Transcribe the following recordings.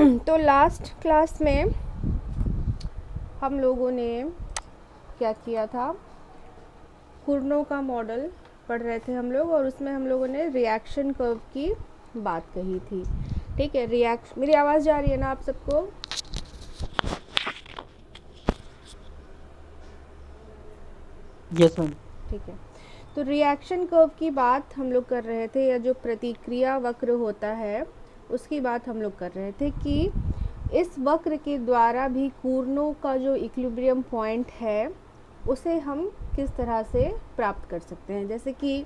तो last class में हम लोगों ने क्या किया था, कुर्नो का मॉडल पढ़ रहे थे हम लोग, और उसमें हम लोगों ने रिएक्शन कर्व की बात कही थी। ठीक है, मेरी आवाज़ जा रही है ना आप सबको? Yes ma'am. ठीक है, तो रिएक्शन कर्व की बात हम लोग कर रहे थे, या जो प्रतिक्रिया वक्र होता है उसकी बात हम लोग कर रहे थे कि इस वक्र के द्वारा भी कुर्नो का जो इक्विलिब्रियम पॉइंट है उसे हम किस तरह से प्राप्त कर सकते हैं। जैसे कि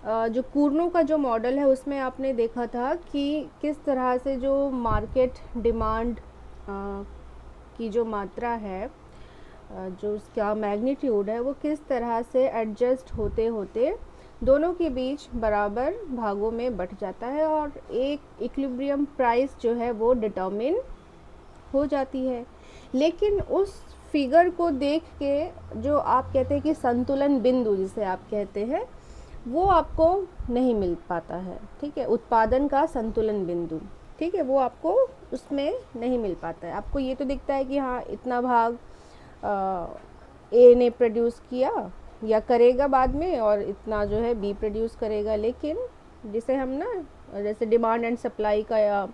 जो कुर्नो का जो मॉडल है उसमें आपने देखा था कि किस तरह से जो मार्केट डिमांड की जो मात्रा है, जो उसका मैग्नीट्यूड है, वो किस तरह से एडजस्ट होते होते दोनों के बीच बराबर भागों में बट जाता है और एक इक्विलिब्रियम प्राइस जो है वो डिटर्मिन हो जाती है। लेकिन उस फिगर को देख के जो आप कहते हैं कि संतुलन बिंदु जिसे आप कहते हैं, वो आपको नहीं मिल पाता है। ठीक है, उत्पादन का संतुलन बिंदु, ठीक है, वो आपको उसमें नहीं मिल पाता है। आपको ये तो दिखता है कि हाँ इतना भाग ए ने प्रोड्यूस किया या करेगा बाद में, और इतना जो है बी प्रोड्यूस करेगा। लेकिन जिसे हम ना, जैसे डिमांड एंड सप्लाई का या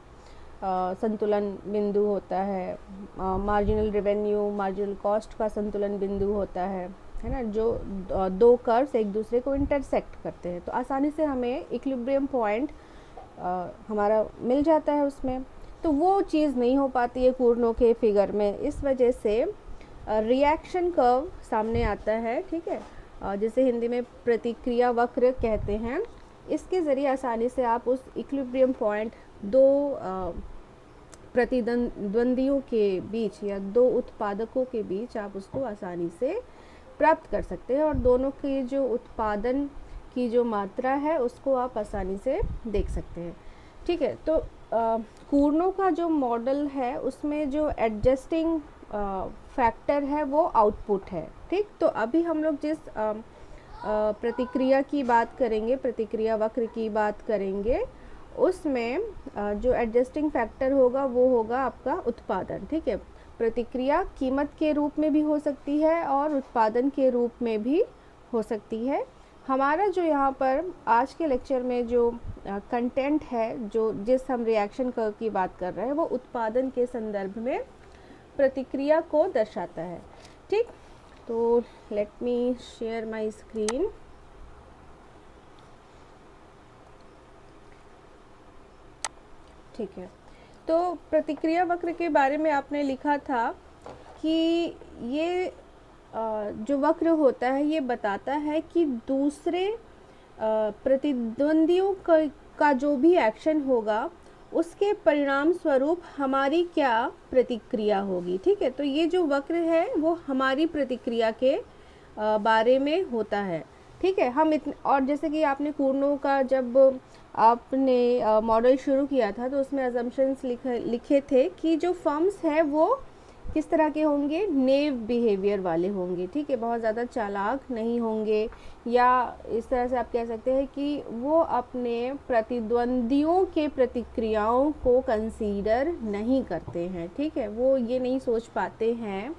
संतुलन बिंदु होता है, मार्जिनल रेवेन्यू मार्जिनल कॉस्ट का संतुलन बिंदु होता है ना, जो दो कर्व्स एक दूसरे को इंटरसेक्ट करते हैं, तो आसानी से हमें इक्विलिब्रियम पॉइंट हमारा मिल जाता है उसमें। तो वो चीज़ नहीं हो पाती है कुर्नो के फिगर में, इस वजह से रिएक्शन कर्व सामने आता है। ठीक है, जिसे हिंदी में प्रतिक्रिया वक्र कहते हैं। इसके ज़रिए आसानी से आप उस इक्विलिब्रियम पॉइंट दो प्रतिद्वंदियों के बीच या दो उत्पादकों के बीच आप उसको आसानी से प्राप्त कर सकते हैं, और दोनों के जो उत्पादन की जो मात्रा है उसको आप आसानी से देख सकते हैं। ठीक है, तो कुर्नो का जो मॉडल है उसमें जो एडजस्टिंग फैक्टर है वो आउटपुट है। ठीक, तो अभी हम लोग जिस प्रतिक्रिया की बात करेंगे, प्रतिक्रिया वक्र की बात करेंगे, उसमें जो एडजस्टिंग फैक्टर होगा वो होगा आपका उत्पादन। ठीक है, प्रतिक्रिया कीमत के रूप में भी हो सकती है और उत्पादन के रूप में भी हो सकती है। हमारा जो यहाँ पर आज के लेक्चर में जो कंटेंट है, जो जिस हम रिएक्शन कर्व की बात कर रहे हैं, वो उत्पादन के संदर्भ में प्रतिक्रिया को दर्शाता है। ठीक, तो let me share my screen. ठीक है, तो प्रतिक्रिया वक्र के बारे में आपने लिखा था कि ये जो वक्र होता है ये बताता है कि दूसरे प्रतिद्वंदियों का जो भी एक्शन होगा उसके परिणाम स्वरूप हमारी क्या प्रतिक्रिया होगी। ठीक है, तो ये जो वक्र है वो हमारी प्रतिक्रिया के बारे में होता है। ठीक है, हम और जैसे कि आपने कुर्नो का जब आपने मॉडल शुरू किया था तो उसमें अजम्पशंस लिखे थे कि जो फर्म्स हैं वो किस तरह के होंगे, नेव बिहेवियर वाले होंगे। ठीक है, बहुत ज़्यादा चालाक नहीं होंगे, या इस तरह से आप कह सकते हैं कि वो अपने प्रतिद्वंदियों के प्रतिक्रियाओं को कंसीडर नहीं करते हैं। ठीक है, वो ये नहीं सोच पाते हैं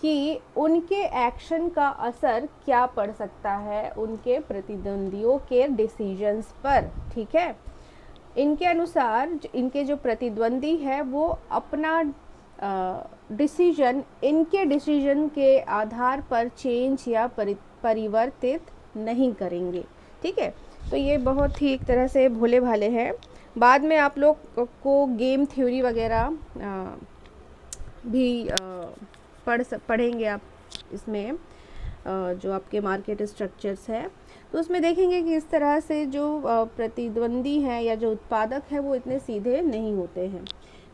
कि उनके एक्शन का असर क्या पड़ सकता है उनके प्रतिद्वंदियों के डिसीजंस पर। ठीक है, इनके अनुसार इनके जो प्रतिद्वंदी है वो अपना डिसीजन इनके डिसीजन के आधार पर चेंज या परिवर्तित नहीं करेंगे। ठीक है, तो ये बहुत ही एक तरह से भोले भाले हैं। बाद में आप लोग को गेम थ्योरी वगैरह भी पढ़ेंगे आप इसमें, जो आपके मार्केट स्ट्रक्चर्स है, तो उसमें देखेंगे कि इस तरह से जो प्रतिद्वंदी हैं या जो उत्पादक है वो इतने सीधे नहीं होते हैं।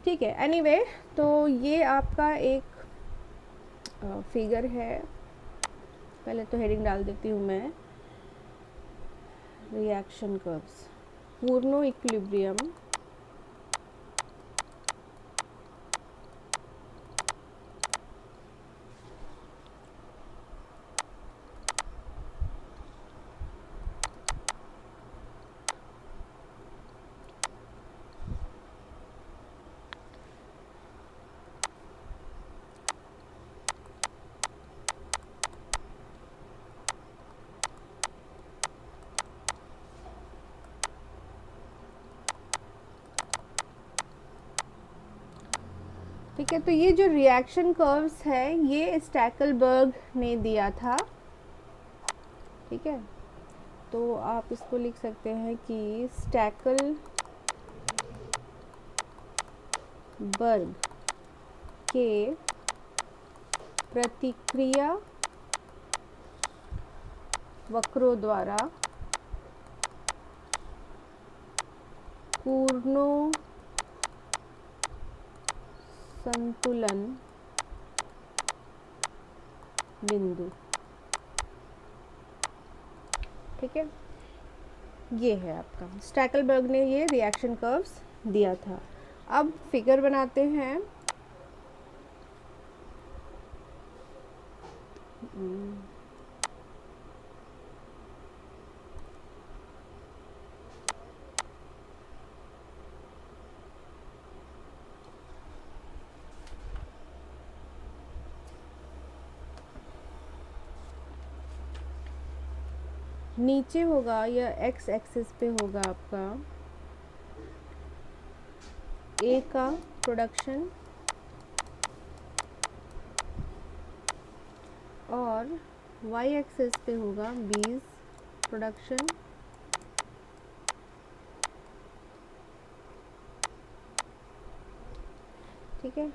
ठीक है, एनीवे, तो ये आपका एक फिगर है। पहले तो हेडिंग डाल देती हूँ मैं, रिएक्शन कर्व्स, कुर्नो इक्विलिब्रियम ठीक है, तो ये जो रिएक्शन कर्व्स है ये स्टैकलबर्ग ने दिया था। ठीक है, तो आप इसको लिख सकते हैं कि स्टैकलबर्ग के प्रतिक्रिया वक्रों द्वारा कूर्नो संतुलन बिंदु। ठीक है, ये है आपका स्टैकलबर्ग ने ये रिएक्शन कर्व्स दिया था। अब फिगर बनाते हैं। नीचे होगा या एक्स एक्सिस पे होगा आपका ए का प्रोडक्शन और वाई एक्सिस पे होगा बीज प्रोडक्शन। ठीक है,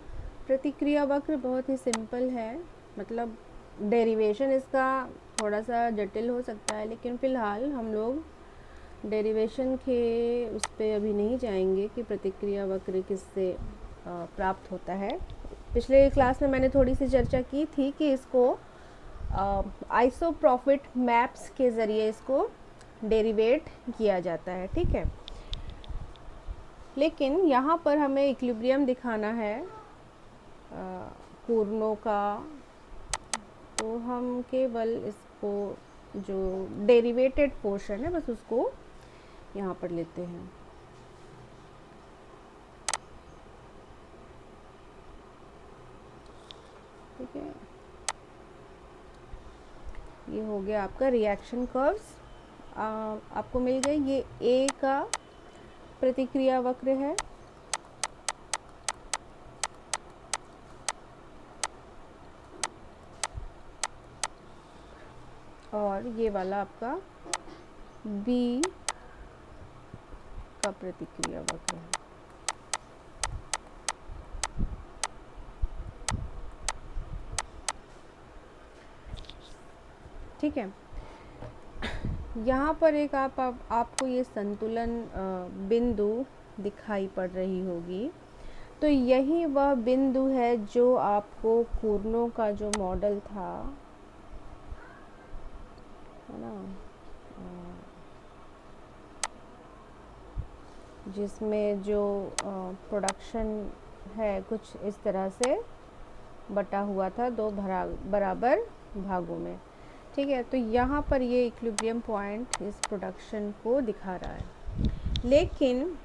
प्रतिक्रिया वक्र बहुत ही सिंपल है, मतलब डेरिवेशन इसका थोड़ा सा जटिल हो सकता है, लेकिन फ़िलहाल हम लोग डेरिवेशन के उस पर अभी नहीं जाएंगे कि प्रतिक्रिया वक्र किससे प्राप्त होता है। पिछले क्लास में मैंने थोड़ी सी चर्चा की थी कि इसको आइसोप्रोफिट मैप्स के ज़रिए इसको डेरिवेट किया जाता है। ठीक है, लेकिन यहाँ पर हमें इक्विलिब्रियम दिखाना है कूर्नों का, तो हम केवल इसको जो डेरिवेटेड पोर्शन है बस उसको यहाँ पर लेते हैं। ठीक है, ये हो गया आपका रिएक्शन कर्व्स। आपको मिल गए। ये ए का प्रतिक्रिया वक्र है और ये वाला आपका बी का प्रतिक्रिया वक्र है। ठीक है, यहाँ पर एक आपको ये संतुलन बिंदु दिखाई पड़ रही होगी, तो यही वह बिंदु है जो आपको कूर्नों का जो मॉडल था, है ना, जिसमें जो प्रोडक्शन है कुछ इस तरह से बटा हुआ था दो बराबर भागों में। ठीक है, तो यहाँ पर ये इक्विलिब्रियम पॉइंट इस प्रोडक्शन को दिखा रहा है, लेकिन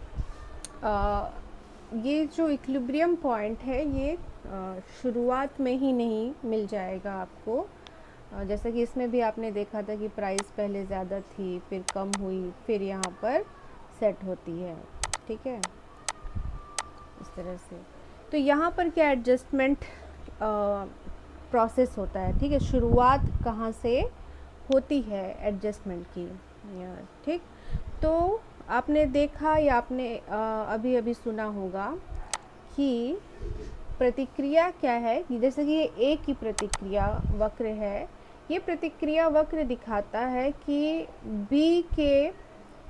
ये जो इक्विलिब्रियम पॉइंट है ये शुरुआत में ही नहीं मिल जाएगा आपको। जैसा कि इसमें भी आपने देखा था कि प्राइस पहले ज़्यादा थी, फिर कम हुई, फिर यहाँ पर सेट होती है। ठीक है, इस तरह से। तो यहाँ पर क्या एडजस्टमेंट प्रोसेस होता है। ठीक है, शुरुआत कहाँ से होती है एडजस्टमेंट की। ठीक, तो आपने देखा या आपने अभी अभी सुना होगा कि प्रतिक्रिया क्या है, जैसे कि ये ए की प्रतिक्रिया वक्र है। ये प्रतिक्रिया वक्र दिखाता है कि बी के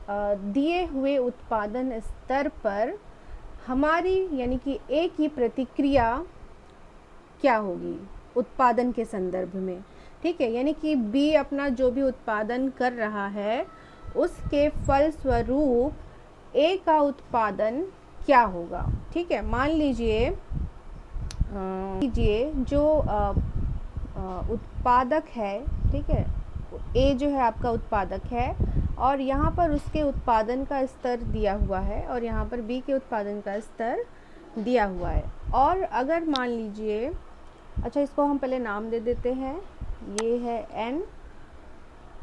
दिए हुए उत्पादन स्तर पर हमारी यानी कि ए की प्रतिक्रिया क्या होगी उत्पादन के संदर्भ में। ठीक है, यानी कि बी अपना जो भी उत्पादन कर रहा है उसके फलस्वरूप ए का उत्पादन क्या होगा। ठीक है, मान लीजिए जो उत्पादक है, ठीक है, ए जो है आपका उत्पादक है और यहाँ पर उसके उत्पादन का स्तर दिया हुआ है और यहाँ पर बी के उत्पादन का स्तर दिया हुआ है। और अगर मान लीजिए, अच्छा इसको हम पहले नाम दे देते हैं, ये है एन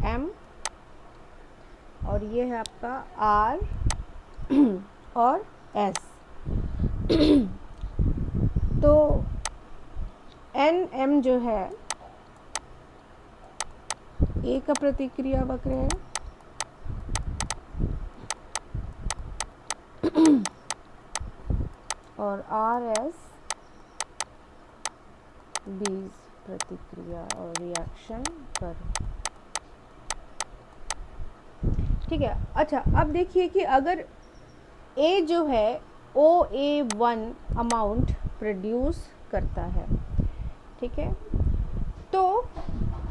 एम और ये है आपका आर और एस। तो m जो है A का प्रतिक्रिया वक्र है और RS बीज प्रतिक्रिया और रिएक्शन कर। ठीक है। अच्छा, अब देखिए कि अगर A जो है OA1 अमाउंट प्रोड्यूस करता है, ठीक है, तो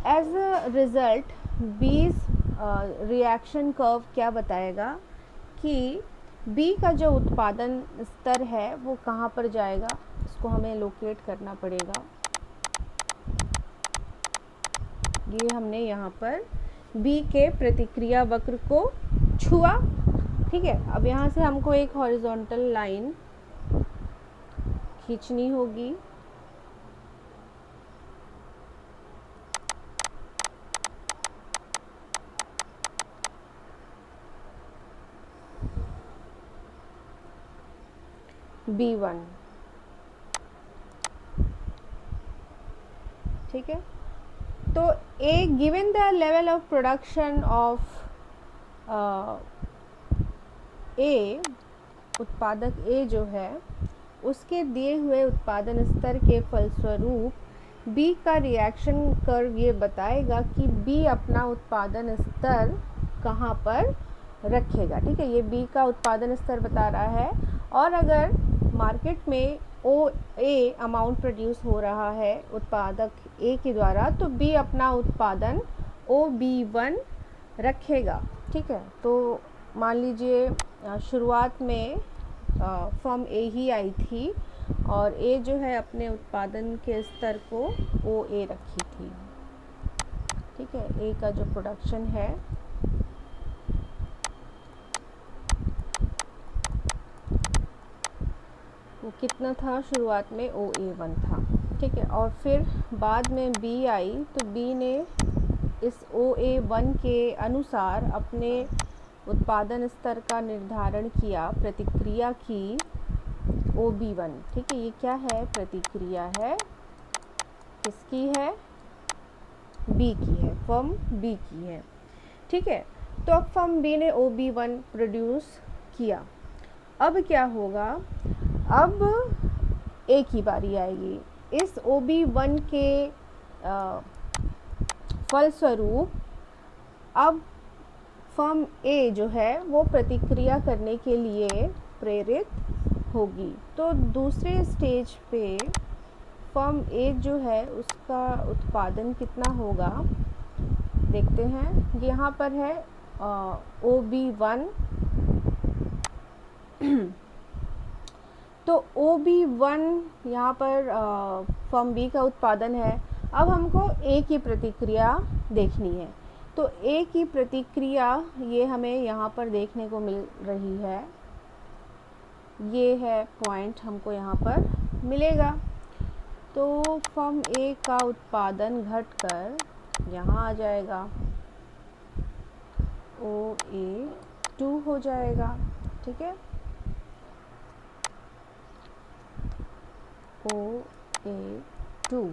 एज अ रिज़ल्ट बीज रिएक्शन कर्व क्या बताएगा कि B का जो उत्पादन स्तर है वो कहाँ पर जाएगा, इसको हमें लोकेट करना पड़ेगा। ये हमने यहाँ पर B के प्रतिक्रिया वक्र को छुआ, ठीक है। अब यहाँ से हमको एक हॉरिजॉन्टल लाइन खींचनी होगी, B1, ठीक है। तो A given the level of production of A, उत्पादक A जो है उसके दिए हुए उत्पादन स्तर के फलस्वरूप B का रिएक्शन कर्व ये बताएगा कि B अपना उत्पादन स्तर कहाँ पर रखेगा, ठीक है। ये B का उत्पादन स्तर बता रहा है, और अगर मार्केट में OA अमाउंट प्रोड्यूस हो रहा है उत्पादक A के द्वारा, तो B अपना उत्पादन OB1 रखेगा, ठीक है। तो मान लीजिए शुरुआत में फर्म A ही आई थी और A जो है अपने उत्पादन के स्तर को OA रखी थी, ठीक है। A का जो प्रोडक्शन है वो कितना था, शुरुआत में OA1 था, ठीक है। और फिर बाद में B आई, तो B ने इस OA1 के अनुसार अपने उत्पादन स्तर का निर्धारण किया, प्रतिक्रिया की OB1, ठीक है। ये क्या है, प्रतिक्रिया है, किसकी है, B की है, फर्म B की है, ठीक है। तो अब फर्म B ने OB1 प्रोड्यूस किया। अब क्या होगा, अब A की बारी आएगी। इस OB1 के फलस्वरूप अब फर्म A जो है वो प्रतिक्रिया करने के लिए प्रेरित होगी। तो दूसरे स्टेज पे फर्म A जो है उसका उत्पादन कितना होगा, देखते हैं। यहाँ पर है OB1 तो OB1 यहाँ पर फर्म B का उत्पादन है। अब हमको A की प्रतिक्रिया देखनी है, तो A की प्रतिक्रिया ये हमें यहाँ पर देखने को मिल रही है, ये है पॉइंट हमको यहाँ पर मिलेगा। तो फर्म A का उत्पादन घटकर यहाँ आ जाएगा, OA2 हो जाएगा, ठीक है, OA2,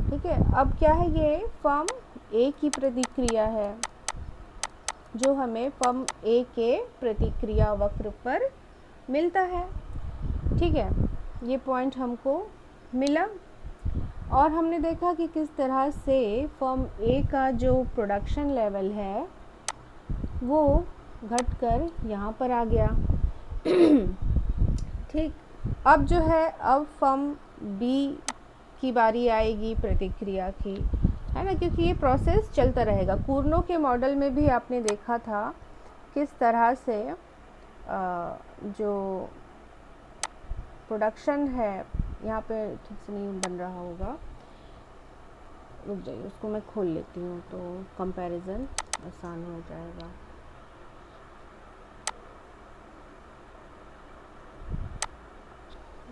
ठीक है। अब क्या है, ये फर्म A की प्रतिक्रिया है जो हमें फर्म A के प्रतिक्रिया वक्र पर मिलता है, ठीक है। ये पॉइंट हमको मिला और हमने देखा कि किस तरह से फर्म A का जो प्रोडक्शन लेवल है वो घटकर यहाँ पर आ गया, ठीक। अब जो है, अब फर्म B की बारी आएगी प्रतिक्रिया की, है ना, क्योंकि ये प्रोसेस चलता रहेगा। कूर्नो के मॉडल में भी आपने देखा था किस तरह से जो प्रोडक्शन है, यहाँ पे ठीक से नहीं बन रहा होगा, रुक जाइए, उसको मैं खोल लेती हूँ तो कंपैरिजन आसान हो जाएगा।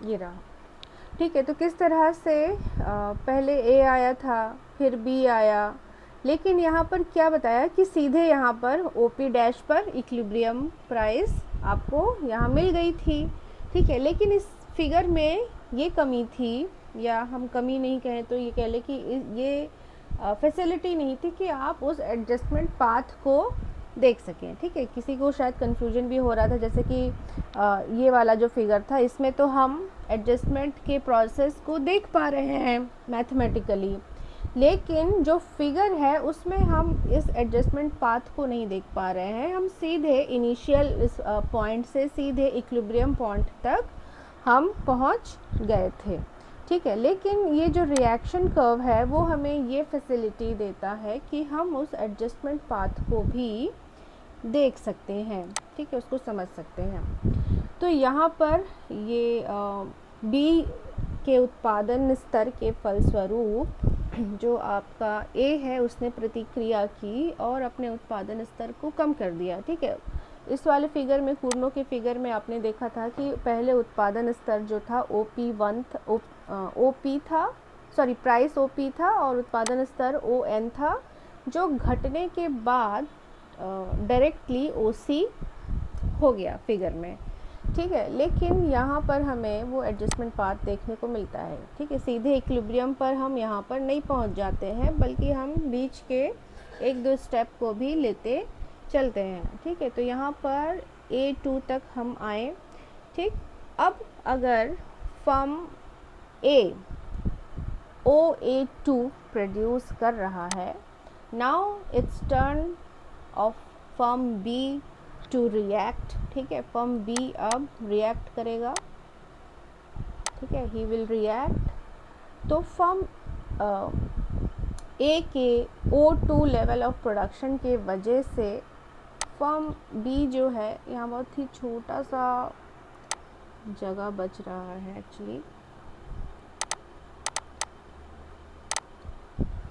ये रहा, ठीक है। तो किस तरह से पहले A आया था, फिर B आया, लेकिन यहाँ पर क्या बताया कि सीधे यहाँ पर OP डैश पर इक्विलिब्रियम प्राइस आपको यहाँ मिल गई थी, ठीक है। लेकिन इस फिगर में ये कमी थी, या हम कमी नहीं कहें तो ये कह लें कि ये फैसिलिटी नहीं थी कि आप उस एडजस्टमेंट पाथ को देख सकें। ठीक है, किसी को शायद कन्फ्यूजन भी हो रहा था, जैसे कि ये वाला जो फिगर था इसमें तो हम एडजस्टमेंट के प्रोसेस को देख पा रहे हैं मैथमेटिकली, लेकिन जो फिगर है उसमें हम इस एडजस्टमेंट पाथ को नहीं देख पा रहे हैं। हम सीधे इनिशियल इस पॉइंट से सीधे इक्विलिब्रियम पॉइंट तक हम पहुंच गए थे। ठीक है, लेकिन ये जो रिएक्शन कर्व है वो हमें ये फैसिलिटी देता है कि हम उस एडजस्टमेंट पाथ को भी देख सकते हैं। ठीक है, उसको समझ सकते हैं। तो यहाँ पर ये बी के उत्पादन स्तर के फलस्वरूप जो आपका ए है उसने प्रतिक्रिया की और अपने उत्पादन स्तर को कम कर दिया। ठीक है, इस वाले फिगर में, कूर्नो के फिगर में आपने देखा था कि पहले उत्पादन स्तर जो था OP था, सॉरी प्राइस OP था और उत्पादन स्तर ON था, जो घटने के बाद डायरेक्टली OC हो गया फिगर में। ठीक है, लेकिन यहाँ पर हमें वो एडजस्टमेंट पाथ देखने को मिलता है। ठीक है, सीधे इक्विलिब्रियम पर हम यहाँ पर नहीं पहुँच जाते हैं, बल्कि हम बीच के एक दो स्टेप को भी लेते चलते हैं। ठीक है, तो यहाँ पर A2 तक हम आए। ठीक, अब अगर फर्म A OA2 प्रोड्यूस कर रहा है, now it's turn of firm B to react. ठीक है, फर्म B अब रिएक्ट करेगा। ठीक है, ही विल रिएक्ट। तो फर्म A के O2 लेवल ऑफ प्रोडक्शन के वजह से फर्म B जो है, यहाँ बहुत ही छोटा सा जगह बच रहा है एक्चुअली।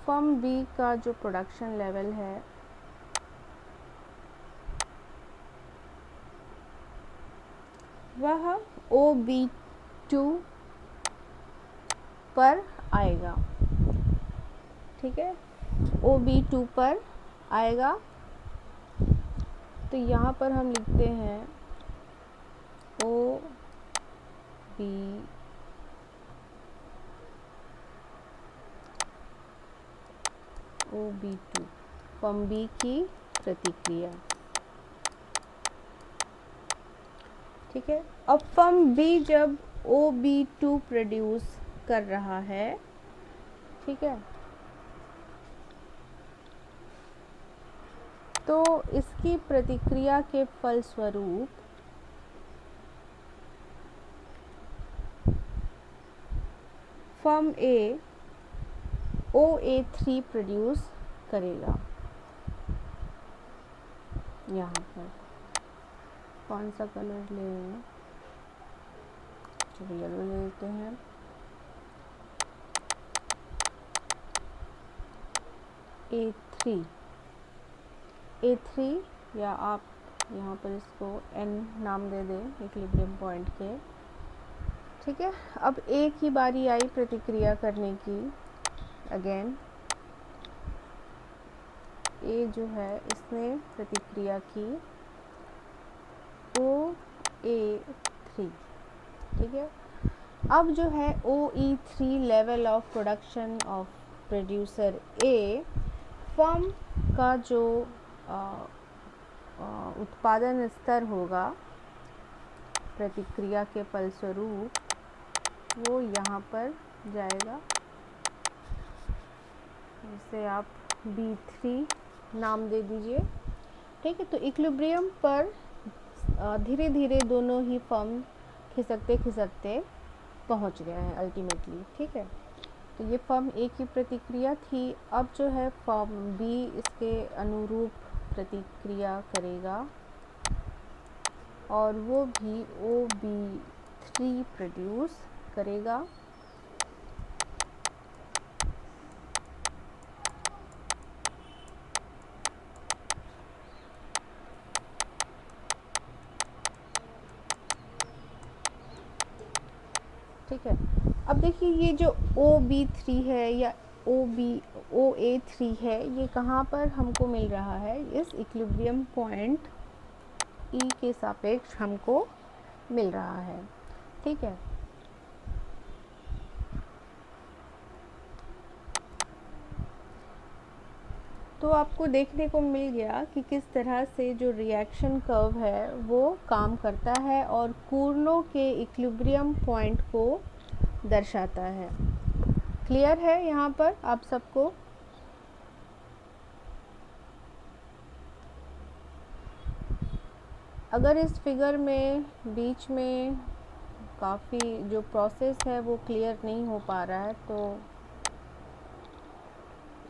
फर्म B का जो प्रोडक्शन लेवल है वह OB2 पर आएगा। ठीक है, OB2 पर आएगा। तो यहाँ पर हम लिखते हैं OB2 फर्म B की प्रतिक्रिया। ठीक है, अब फर्म B जब OB2 प्रोड्यूस कर रहा है, ठीक है, तो इसकी प्रतिक्रिया के फलस्वरूप फर्म A OA3 प्रोड्यूस करेगा। यहाँ पर कौन सा कलर लें? चलिए येलो ले लेते हैं। A3 या आप यहाँ पर इसको N नाम दे दें इक्विलिब्रियम पॉइंट के। ठीक है, अब A की बारी आई प्रतिक्रिया करने की। अगेन A जो है इसने प्रतिक्रिया की OA3। ठीक है, अब जो है OE3 level of production of producer A, firm का जो उत्पादन स्तर होगा प्रतिक्रिया के फलस्वरूप वो यहाँ पर जाएगा, जिसे आप B3 नाम दे दीजिए। ठीक है, तो इक्विलिब्रियम पर धीरे धीरे दोनों ही फर्म खिसकते खिसकते पहुंच गए हैं अल्टीमेटली। ठीक है, तो ये फर्म A की प्रतिक्रिया थी। अब जो है फर्म B इसके अनुरूप प्रतिक्रिया करेगा और वो भी OB3 प्रोड्यूस करेगा। ठीक है, अब देखिए ये जो OB3 है या OA3 है, ये कहाँ पर हमको मिल रहा है? इस इक्विलिब्रियम पॉइंट E के सापेक्ष हमको मिल रहा है। ठीक है, तो आपको देखने को मिल गया कि किस तरह से जो रिएक्शन कर्व है वो काम करता है और कूर्नो के इक्विलिब्रियम पॉइंट को दर्शाता है। क्लियर है यहाँ पर आप सबको? अगर इस फिगर में बीच में काफ़ी जो प्रोसेस है वो क्लियर नहीं हो पा रहा है तो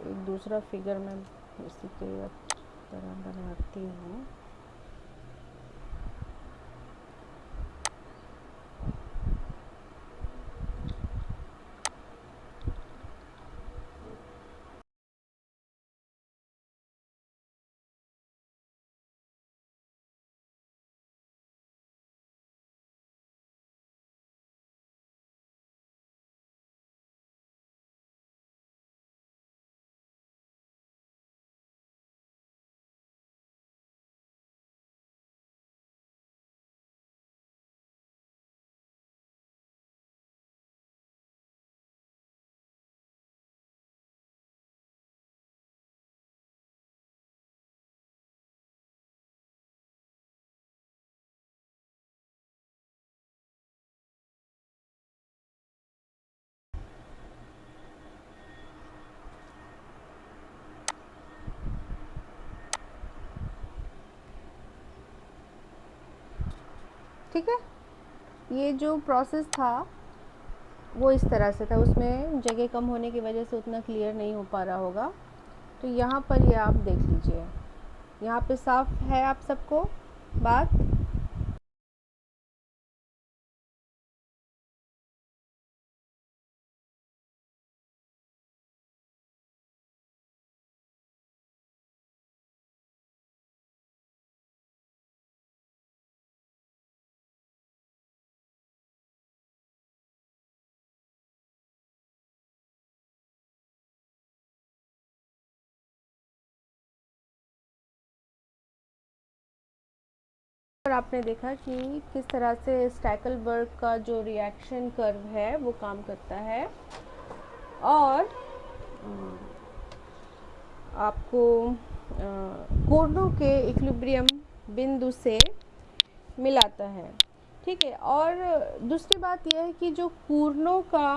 एक दूसरा फिगर मैं इसी के तरह बनाती हूँ। ठीक है, ये जो प्रोसेस था वो इस तरह से था, उसमें जगह कम होने की वजह से उतना क्लियर नहीं हो पा रहा होगा। तो यहाँ पर ये आप देख लीजिए, यहाँ पे साफ है आप सबको बात? और आपने देखा कि किस तरह से स्टैकलबर्ग का जो रिएक्शन कर्व है वो काम करता है और आपको कोर्नो के इक्विलिब्रियम बिंदु से मिलाता है। ठीक है, और दूसरी बात यह है कि जो कूर्नो का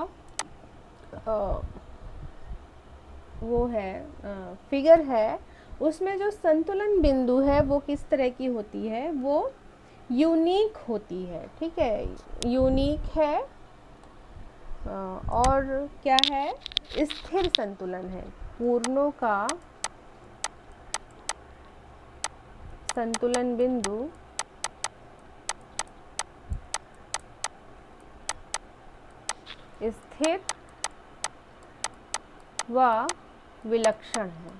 वो है फिगर है, उसमें जो संतुलन बिंदु है वो किस तरह की होती है? वो यूनिक होती है। ठीक है, यूनिक है और क्या है? स्थिर संतुलन है। कूर्नो का संतुलन बिंदु स्थिर व विलक्षण है।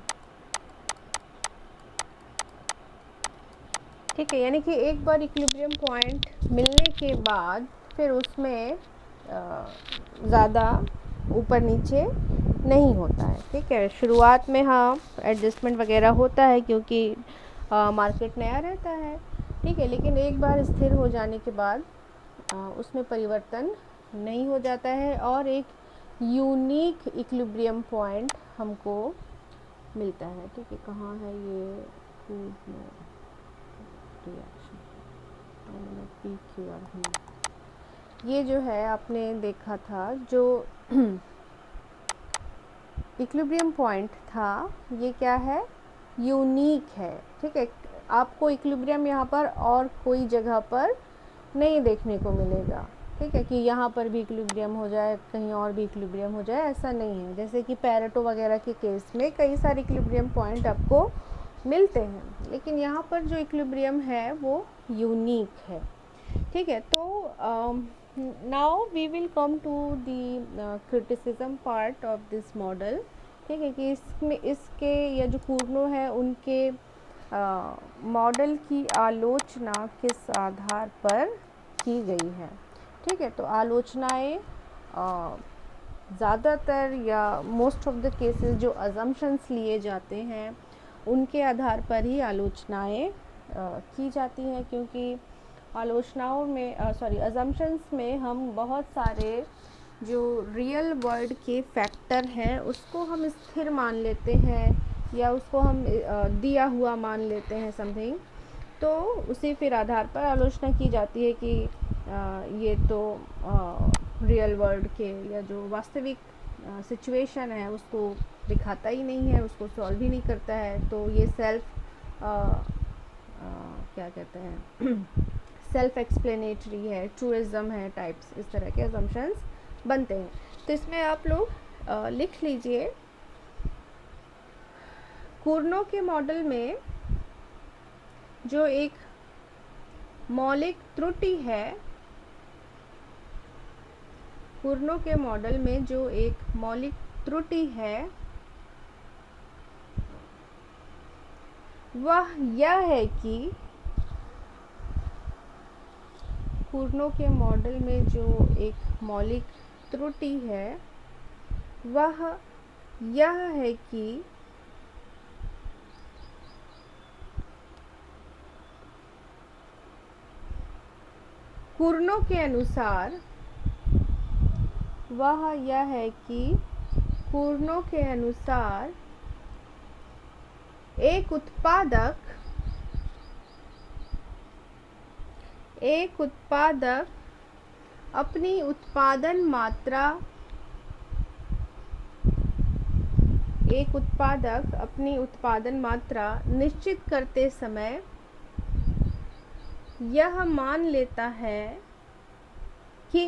ठीक है, यानी कि एक बार इक्विलिब्रियम पॉइंट मिलने के बाद फिर उसमें ज़्यादा ऊपर नीचे नहीं होता है। ठीक है, शुरुआत में हाँ एडजस्टमेंट वगैरह होता है क्योंकि मार्केट नया रहता है। ठीक है, लेकिन एक बार स्थिर हो जाने के बाद उसमें परिवर्तन नहीं हो जाता है और एक यूनिक इक्विलिब्रियम पॉइंट हमको मिलता है। ठीक है, कहाँ है ये रिएक्शन? ये जो है आपने देखा था, जो इक्विलिब्रियम पॉइंट था ये क्या है? यूनिक है। ठीक है, आपको इक्विलिब्रियम यहाँ पर और कोई जगह पर नहीं देखने को मिलेगा। ठीक है, कि यहाँ पर भी इक्विलिब्रियम हो जाए, कहीं और भी इक्विलिब्रियम हो जाए, ऐसा नहीं है। जैसे कि पैरेटो वगैरह के केस में कई सारे इक्विलिब्रियम पॉइंट आपको मिलते हैं, लेकिन यहाँ पर जो इक्विलिब्रियम है वो यूनिक है। ठीक है, तो now we will come to the criticism part of this model. ठीक है, कि इसमें इसके या जो कूर्नो है उनके मॉडल की आलोचना किस आधार पर की गई है। ठीक है, तो आलोचनाएं ज़्यादातर या मोस्ट ऑफ द केसेस जो अजम्पशंस लिए जाते हैं उनके आधार पर ही आलोचनाएं की जाती हैं, क्योंकि आलोचनाओं में अजम्पशंस में हम बहुत सारे जो रियल वर्ल्ड के फैक्टर हैं उसको हम स्थिर मान लेते हैं या उसको हम दिया हुआ मान लेते हैं समथिंग, तो उसी फिर आधार पर आलोचना की जाती है कि ये तो रियल वर्ल्ड के या जो वास्तविक सिचुएशन है उसको दिखाता ही नहीं है, उसको सॉल्व ही नहीं करता है, तो ये सेल्फ क्या कहते हैं सेल्फ एक्सप्लेनेटरी है, ट्रूइज्म है टाइप्स, इस तरह के असम्पशंस बनते हैं। तो इसमें आप लोग लिख लीजिए, कूर्नो के मॉडल में जो एक मौलिक त्रुटि है, कूर्नो के मॉडल में जो एक मौलिक त्रुटि है वह यह है कि कूर्नो के मॉडल में जो एक मौलिक त्रुटि है वह यह है कि कूर्नो के अनुसार वह यह है कि कूर्नो के अनुसार एक उत्पादक अपनी उत्पादन मात्रा निश्चित करते समय यह मान लेता है कि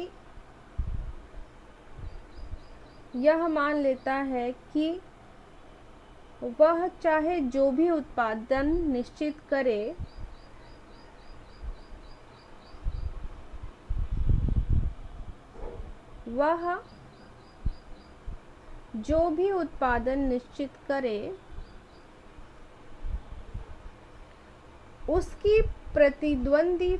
वह चाहे जो भी उत्पादन निश्चित करे, वह जो भी उत्पादन निश्चित करे उसकी प्रतिद्वंदी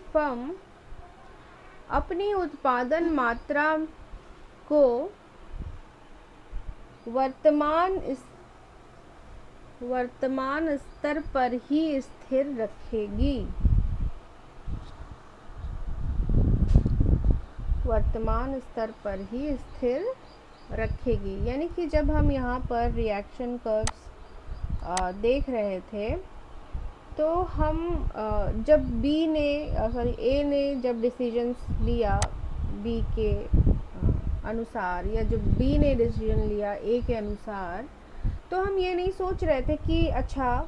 फर्म अपनी उत्पादन मात्रा को वर्तमान स्तर पर ही स्थिर रखेगी। यानी कि जब हम यहाँ पर रिएक्शन कर्व्स देख रहे थे, तो हम जब ए ने जब डिसीजंस लिया बी के अनुसार, या जब बी ने डिसीजन लिया ए के अनुसार, तो हम ये नहीं सोच रहे थे कि अच्छा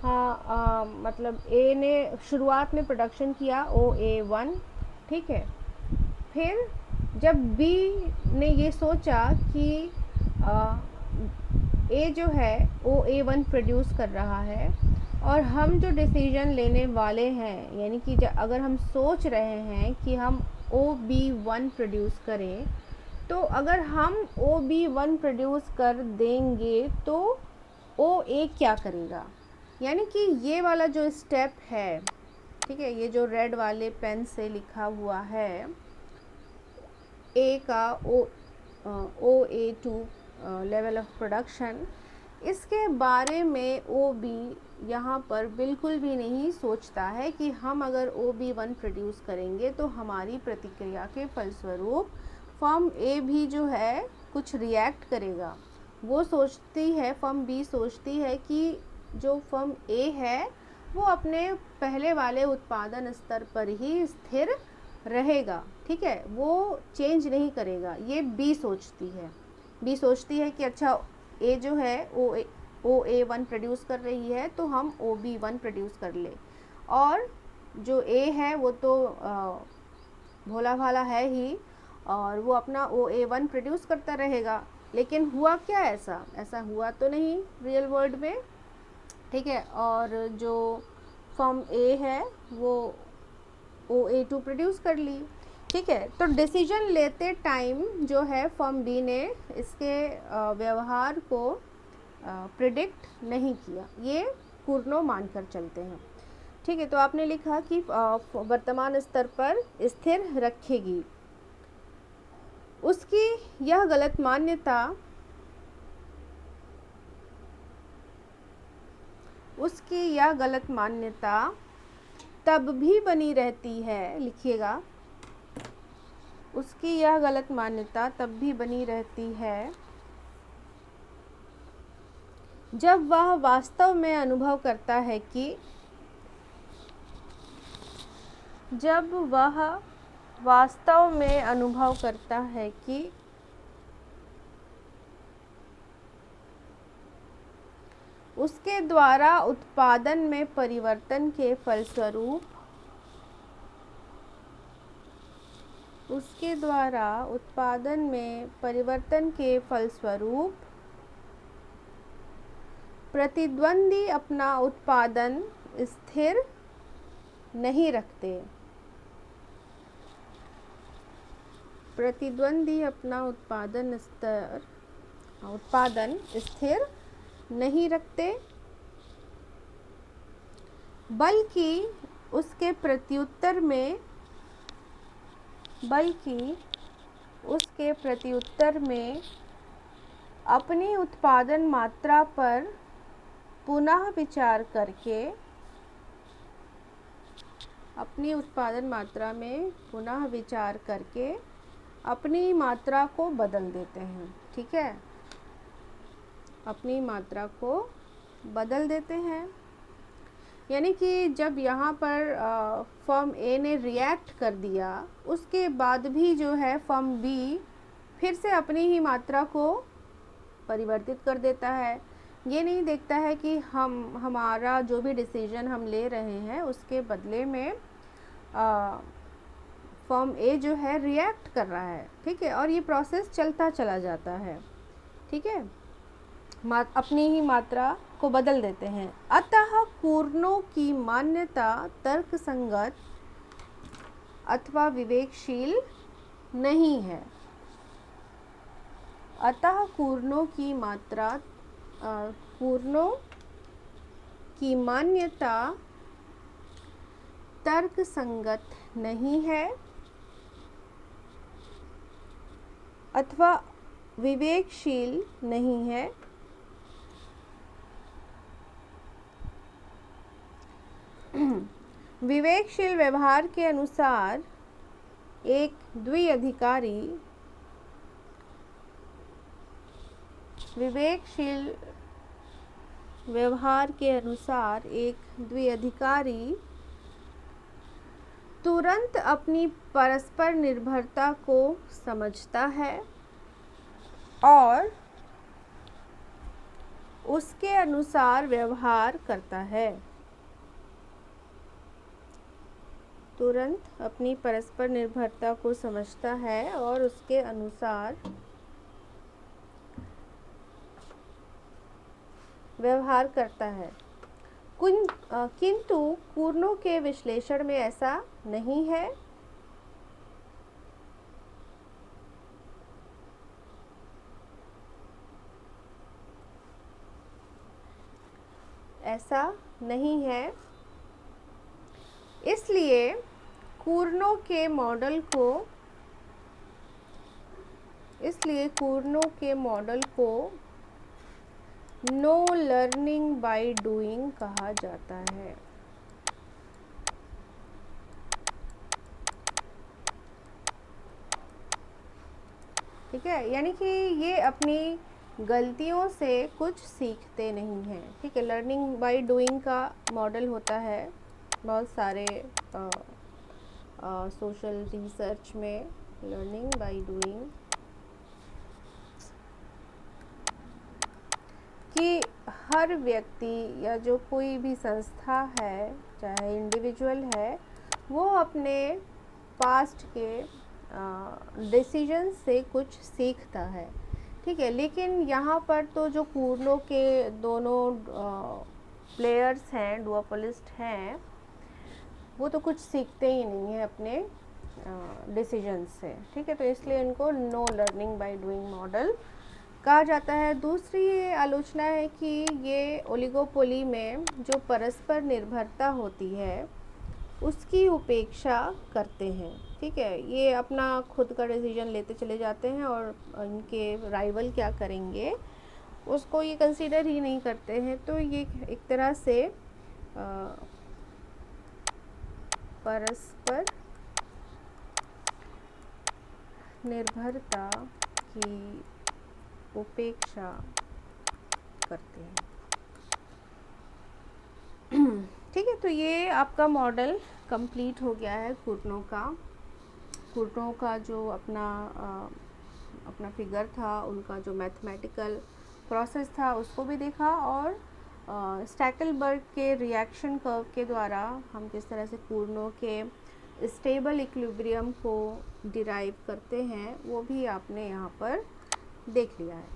हाँ मतलब ए ने शुरुआत में प्रोडक्शन किया OA1, ठीक है, फिर जब बी ने ये सोचा कि ए जो है OA1 प्रोड्यूस कर रहा है, और हम जो डिसीजन लेने वाले हैं, यानी कि अगर हम सोच रहे हैं कि हम OB1 प्रोड्यूस करें, तो अगर हम OB1 प्रोड्यूस कर देंगे तो OA क्या करेगा। यानी कि ये वाला जो स्टेप है, ठीक है, ये जो रेड वाले पेन से लिखा हुआ है ए का OA2 लेवल ऑफ प्रोडक्शन, इसके बारे में OB यहाँ पर बिल्कुल भी नहीं सोचता है कि हम अगर OB1 प्रोड्यूस करेंगे तो हमारी प्रतिक्रिया के फलस्वरूप फर्म A भी जो है कुछ रिएक्ट करेगा। वो फर्म B सोचती है कि जो फर्म A है वो अपने पहले वाले उत्पादन स्तर पर ही स्थिर रहेगा, ठीक है, वो चेंज नहीं करेगा। ये B सोचती है कि अच्छा A जो है OA1 प्रोड्यूस कर रही है तो हम OB1 प्रोड्यूस कर ले, और जो A है वो तो भोला भाला है ही, और वो अपना OA1 प्रोड्यूस करता रहेगा। लेकिन हुआ क्या, ऐसा हुआ तो नहीं रियल वर्ल्ड में, ठीक है। और जो फर्म A है वो OA2 प्रोड्यूस कर ली, ठीक है। तो डिसीजन लेते टाइम जो है फर्म B ने इसके व्यवहार को प्रिडिक्ट नहीं किया, ये कूर्नो मानकर चलते हैं, ठीक है। तो आपने लिखा कि वर्तमान स्तर पर स्थिर रखेगी। उसकी यह गलत मान्यता तब भी बनी रहती है, लिखिएगा, उसकी यह गलत मान्यता तब भी बनी रहती है जब वह वास्तव में अनुभव करता है कि उसके द्वारा उत्पादन में परिवर्तन के फलस्वरूप प्रतिद्वंदी अपना उत्पादन स्थिर नहीं रखते। उत्पादन स्थिर नहीं रखते, बल्कि उसके प्रत्युत्तर में अपनी उत्पादन मात्रा पर पुनः विचार करके अपनी मात्रा को बदल देते हैं। ठीक है, अपनी मात्रा को बदल देते हैं। यानी कि जब यहाँ पर फर्म ए ने रिएक्ट कर दिया, उसके बाद भी जो है फर्म बी फिर से अपनी ही मात्रा को परिवर्तित कर देता है। ये नहीं देखता है कि हमारा जो भी डिसीजन हम ले रहे हैं उसके बदले में फर्म ए जो है रिएक्ट कर रहा है। ठीक है, और ये प्रोसेस चलता चला जाता है। ठीक है, अपनी ही मात्रा को बदल देते हैं। अतः कूर्नों की मान्यता तर्कसंगत अथवा विवेकशील नहीं है। कूर्नों की मान्यता तर्कसंगत नहीं है अथवा विवेकशील नहीं है। विवेकशील व्यवहार के अनुसार एक द्विअधिकारी तुरंत अपनी परस्पर निर्भरता को समझता है और उसके अनुसार व्यवहार करता है। तुरंत अपनी परस्पर निर्भरता को समझता है और उसके अनुसार व्यवहार करता है। किंतु कूर्नों के विश्लेषण में ऐसा नहीं है। इसलिए कूर्नों के मॉडल को नो लर्निंग बाय डूइंग कहा जाता है। ठीक है, यानी कि ये अपनी गलतियों से कुछ सीखते नहीं हैं। ठीक है, लर्निंग बाय डूइंग का मॉडल होता है बहुत सारे सोशल रिसर्च में। लर्निंग बाय डूइंग कि हर व्यक्ति या जो कोई भी संस्था है, चाहे इंडिविजुअल है, वो अपने पास्ट के डिसीजन से कुछ सीखता है। ठीक है, लेकिन यहाँ पर तो जो कूर्नों के दोनों प्लेयर्स हैं, डुओपोलिस्ट हैं, वो तो कुछ सीखते ही नहीं हैं अपने डिसीजन से। ठीक है, तो इसलिए इनको know learning by doing model कहा जाता है। दूसरी आलोचना है कि ये ओलिगोपोली में जो परस्पर निर्भरता होती है उसकी उपेक्षा करते हैं। ठीक है, ये अपना खुद का डिसीजन लेते चले जाते हैं और इनके राइवल क्या करेंगे उसको ये कंसीडर ही नहीं करते हैं। तो ये एक तरह से परस्पर निर्भरता की उपेक्षा करते हैं। ठीक है, तो ये आपका मॉडल कंप्लीट हो गया है घुटनों का। घुटनों का जो अपना फिगर था, उनका जो मैथमेटिकल प्रोसेस था उसको भी देखा, और स्टैकलबर्ग के रिएक्शन कर्व के द्वारा हम किस तरह से घुटनों के स्टेबल इक्विलिब्रियम को डिराइव करते हैं वो भी आपने यहाँ पर देख लिया है।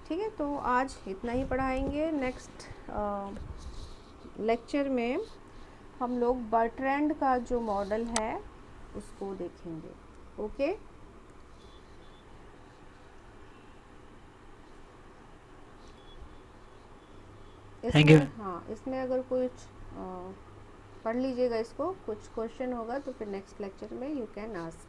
ठीक है, तो आज इतना ही पढ़ाएंगे। नेक्स्ट लेक्चर में हम लोग बर्ट्रैंड का जो मॉडल है उसको देखेंगे। Okay, thank you. इसमें हाँ, इसमें अगर कुछ पढ़ लीजिएगा इसको, कुछ क्वेश्चन होगा तो फिर नेक्स्ट लेक्चर में यू कैन आस्क।